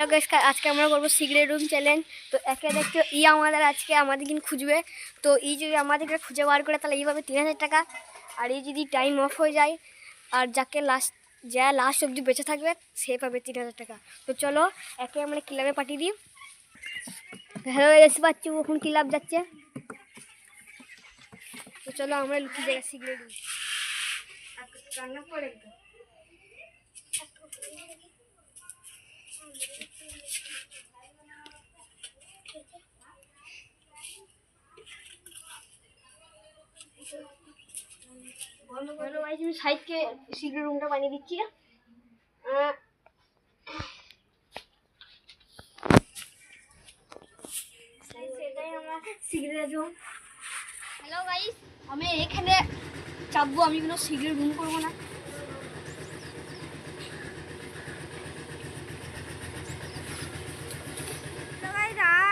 আজকে আমরা করবো সিগারেট রুম চ্যালেঞ্জ। তো একে দেখতে আমাদের আজকে আমাদের কিন্তু খুঁজবে। তো যদি আমাদেরকে খুঁজে বার করে তাহলে এইভাবে 3000 টাকা। আর যদি টাইম অফ হয়ে যায় আর যাকে লাস্ট অবধি বেঁচে থাকবে সে পাবে 3000 টাকা। তো চলো একে আমরা ক্লাবে পাঠিয়ে দিই। হ্যালো এসে পাচ্ছি এখন ক্লাব যাচ্ছে। তো চলো আমরা লুকিয়ে যাই সিগারেট রুম। রান্না করে हेलो गाइस मैं साइड के सीक्रेट रूम বানিয়ে দিচ্ছি। সেটাই আমরা সিগারেট রুম। হ্যালো গাইস আমি এখানে চাপবো, আমি কোনো সিগারেট রুম করবো না।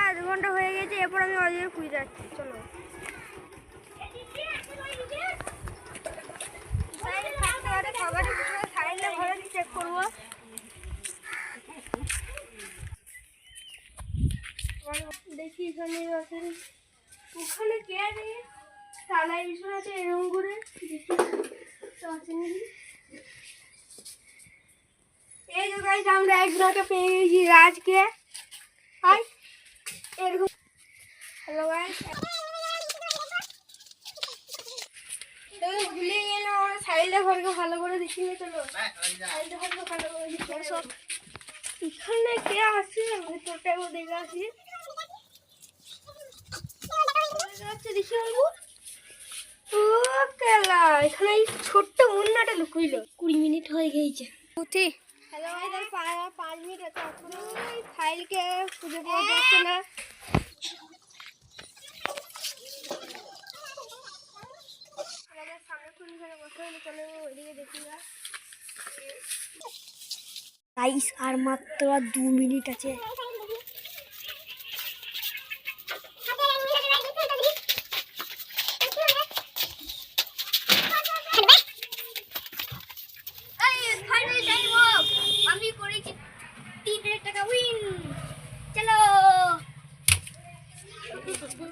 আধ ঘন্টা হয়ে গেছে, এরপর আমি ওদিকে খুঁজে যাচ্ছি। চলো চেক করবো। দেখি এখানে ওখানে কে নেই, থালায় বিছানা আছে এরকম করে দেখি আছে নাকি। এই যে গাইস আমরা একজনকে পেয়ে গেছি, রাজকে। হাই এরকম। হ্যালো গাইস ভুলে গেলাম আমরা সাইডটা ঘরকে ভালো করে দেখি। চলো সাইডটা ঘরকে ভালো করে দেখি। এখানে কে আছে ভেতরটাও দেখে আসি। দেখি বাবু ও কেলা এখানে ছোট্ট মুন্নাটা লুকুইল। 20 মিনিট হয়ে গেছে। হ্যালো গাইস 5 মিনিট আছে, এখনো ফাইলকে খুঁজে পাওয়া যাচ্ছে না। গাইস আর মাত্র 2 মিনিট আছে। আমি করেছি 3000 টাকা উইন। চলো